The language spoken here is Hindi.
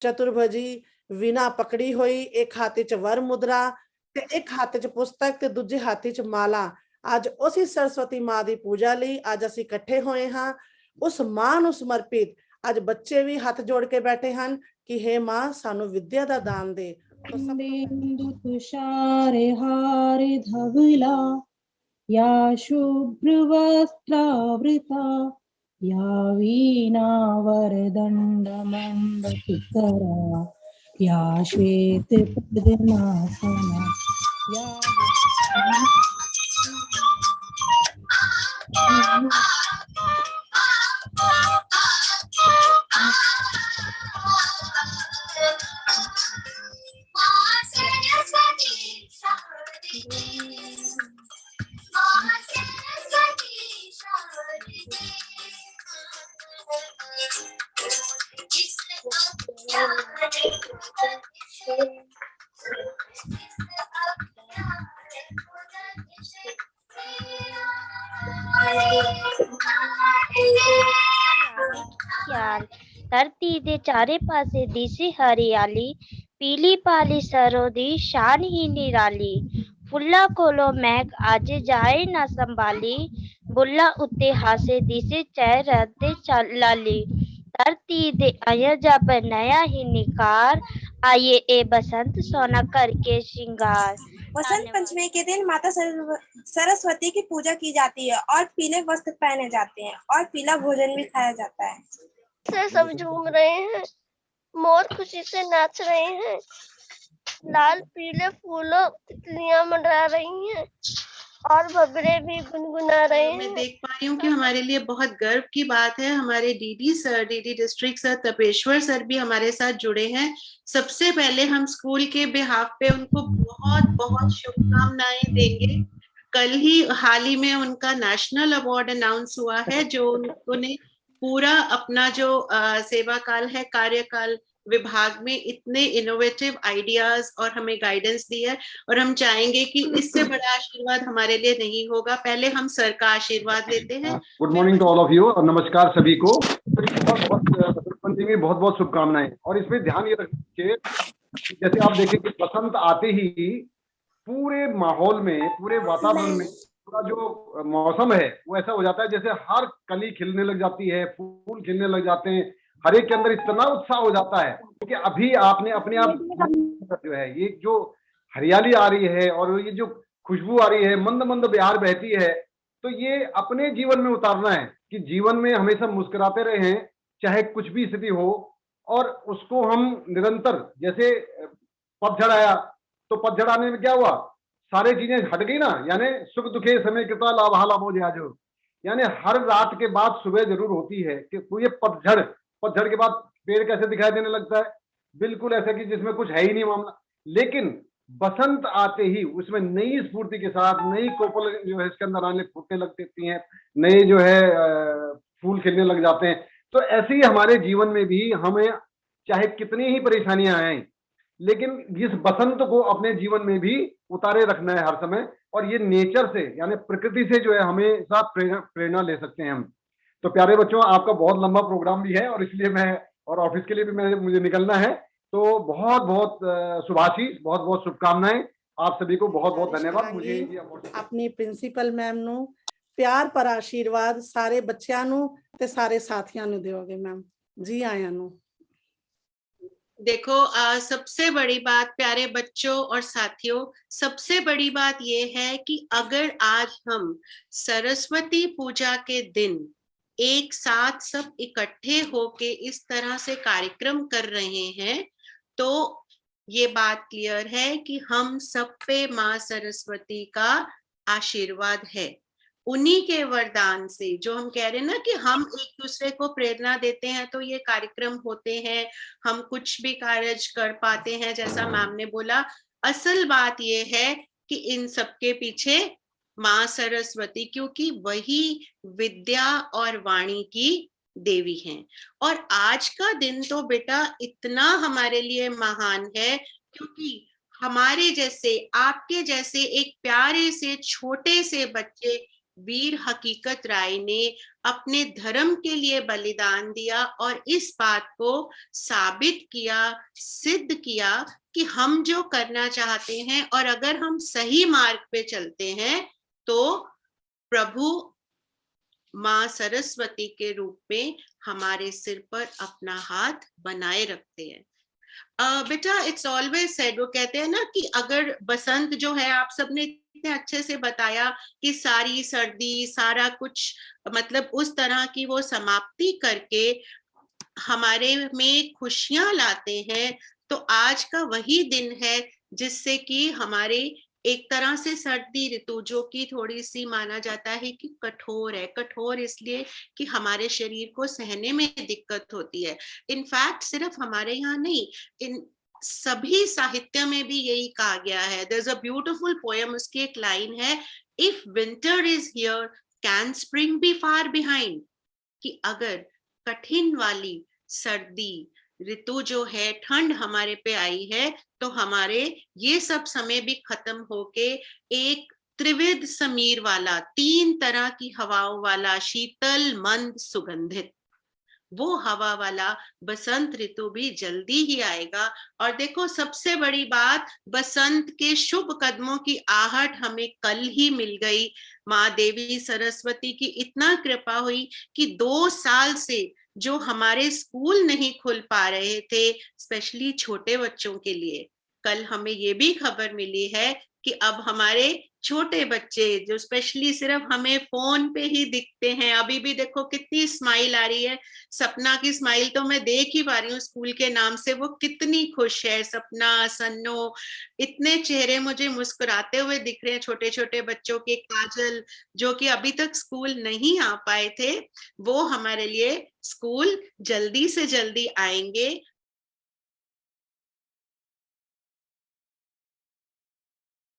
चतुर्भुजी वीणा पकड़ी हुई, एक हाथ च वर मुद्रा ते एक हाथ च पुस्तक ते दूजे हाथ च माला। आज उसी सरस्वती मां की पूजा लई आज असीं इकट्ठे होए हां। उस मां नूं समर्पित आज बच्चे भी हाथ जोड़ के बैठे हैं कि हे मां सानू विद्या दा दान दे। बिंदु तुषार हार धवला, या शुभ्रवस्त्रावृता, या वीणावरदण्डमण्डलकरा, या श्वेतपद्मासना, या धरती दे चारे पासे दिसे हरियाली, पीली पाली सरों दी शान ही निराली। फुल्ला कोलों महक आज जाए ना संभाली, बुल्ला उत्ते हासे दिसे चेहरा ते लाली। धरती दे आया जब नया ही निखार, आइए ए बसंत सोना करके श्रृंगार। वसंत पंचमी के दिन माता सरस्वती की पूजा की जाती है और पीले वस्त्र पहने जाते हैं और पीला भोजन भी खाया जाता है। सब झूम रहे हैं, मोर खुशी से नाच रहे हैं, लाल पीले फूलों तितलियां मंडरा रही हैं और भवरे भी गुनगुना रहे हैं। मैं देख पा रही हूँ कि हमारे लिए बहुत गर्व की बात है, हमारे DD sir, DD district sir Tapeshwar sir भी हमारे साथ जुड़े हैं। सबसे पहले हम स्कूल के बिहाफ पे उनको बहुत बहुत शुभकामनाएं देंगे। कल ही हाल ही में उनका नेशनल अवार्ड अनाउंस हुआ है, जो उन्होंने पूरा अपना जो सेवा काल है, कार्यकाल विभाग में इतने इनोवेटिव आइडियाज और हमें गाइडेंस दी है, और हम चाहेंगे कि इससे बड़ा आशीर्वाद हमारे लिए नहीं होगा। पहले हम सर का आशीर्वाद लेते हैं। Good morning to all of you और नमस्कार सभी को। बहुत बहुत शुभकामनाएं। और इसमें ध्यान ये रखिए, जैसे आप देखें कि बसंत आते ही पूरे माहौल में, पूरे वातावरण में पूरा जो मौसम है वो ऐसा हो जाता है जैसे हर कली खिलने लग जाती है, फूल खिलने लग जाते हैं, हर एक के अंदर इतना उत्साह हो जाता है क्योंकि अभी आपने अपने आप जो है ये जो हरियाली आ रही है और ये जो खुशबू आ रही है, मंद मंद बहार बहती है, तो ये अपने जीवन में उतारना है कि जीवन में हमेशा मुस्कुराते रहें चाहे कुछ भी स्थिति हो, और उसको हम निरंतर, जैसे पतझड़ आया तो पतझड़ आने में क्या हुआ, सारे चीजें हट गई ना, यानी सुख दुखे समय कृता लाभ लाभो जो, यानी हर रात के बाद सुबह जरूर होती है कि तो ये पतझड़ के बाद पेड़ कैसे दिखाई देने लगता है, बिल्कुल ऐसा कि जिसमें कुछ है ही नहीं मामला। लेकिन बसंत आते ही उसमें नई स्फूर्ति के साथ नई कोपल जो है इसके अंदर आने फूटने लगती हैं, नए जो है फूल खिलने लग जाते हैं। तो ऐसे ही हमारे जीवन में भी हमें चाहे कितनी ही परेशानियां आए, लेकिन इस बसंत को अपने जीवन में भी उतारे रखना है हर समय, और ये नेचर से यानी प्रकृति से जो है हमेशा प्रेरणा ले सकते हैं हम। तो प्यारे बच्चों, आपका बहुत लंबा प्रोग्राम भी है और इसलिए मैं और ऑफिस के लिए भी मुझे निकलना है, तो बहुत बहुत शुभाशीष, बहुत बहुत शुभकामनाएं आप सभी को। बहुत बहुत धन्यवाद। मुझे अपनी प्रिंसिपल मैम नू प्यार पर आशीर्वाद सारे बच्चों नू ते सारे साथियों नू दियोगे मैम जी। आया नू देखो, सबसे बड़ी बात प्यारे बच्चों और साथियों, सबसे बड़ी बात ये है कि अगर आज हम सरस्वती पूजा के दिन एक साथ सब इकट्ठे होके इस तरह से कार्यक्रम कर रहे हैं, तो ये बात क्लियर है कि हम सब पे माँ सरस्वती का आशीर्वाद है। उन्हीं के वरदान से, जो हम कह रहे हैं ना कि हम एक दूसरे को प्रेरणा देते हैं तो ये कार्यक्रम होते हैं, हम कुछ भी कार्य कर पाते हैं, जैसा मैम ने बोला। असल बात ये है कि इन सबके पीछे माँ सरस्वती, क्योंकि वही विद्या और वाणी की देवी हैं। और आज का दिन तो बेटा इतना हमारे लिए महान है, क्योंकि हमारे जैसे, आपके जैसे एक प्यारे से छोटे से बच्चे वीर हकीकत राय ने अपने धर्म के लिए बलिदान दिया और इस बात को साबित किया, सिद्ध किया कि हम जो करना चाहते हैं और अगर हम सही मार्ग पे चलते हैं तो प्रभु माँ सरस्वती के रूप में हमारे सिर पर अपना हाथ बनाए रखते हैं। बेटा इट्स ऑलवेज सेड, वो कहते हैं ना कि अगर बसंत जो है, आप सबने इतने अच्छे से बताया कि सारी सर्दी सारा कुछ मतलब उस तरह की वो समाप्ति करके हमारे में खुशियां लाते हैं, तो आज का वही दिन है जिससे कि हमारे एक तरह से सर्दी ऋतु जो कि थोड़ी सी माना जाता है कि कठोर है, कठोर इसलिए कि हमारे शरीर को सहने में दिक्कत होती है। इनफैक्ट सिर्फ हमारे यहाँ नहीं, इन सभी साहित्य में भी यही कहा गया है। There is a beautiful poem, उसकी एक लाइन है, if winter is here can spring be far behind, कि अगर कठिन वाली सर्दी ऋतु जो है, ठंड हमारे पे आई है, तो हमारे ये सब समय भी खत्म होके एक त्रिविध समीर वाला, 3 तरह की हवाओं वाला, शीतल मंद सुगंधित, वो हवा वाला बसंत ऋतु भी जल्दी ही आएगा। और देखो सबसे बड़ी बात, बसंत के शुभ कदमों की आहट हमें कल ही मिल गई। माँ देवी सरस्वती की इतना कृपा हुई कि 2 साल से जो हमारे स्कूल नहीं खुल पा रहे थे, स्पेशली छोटे बच्चों के लिए, कल हमें ये भी खबर मिली है कि अब हमारे छोटे बच्चे जो स्पेशली सिर्फ हमें फोन पे ही दिखते हैं, अभी भी देखो कितनी स्माइल आ रही है। सपना की स्माइल तो मैं देख ही पा रही हूँ स्कूल के नाम से, वो कितनी खुश है। सपना, सन्नो, इतने चेहरे मुझे मुस्कुराते हुए दिख रहे हैं छोटे छोटे बच्चों के। काजल जो कि अभी तक स्कूल नहीं आ पाए थे, वो हमारे लिए स्कूल जल्दी से जल्दी आएंगे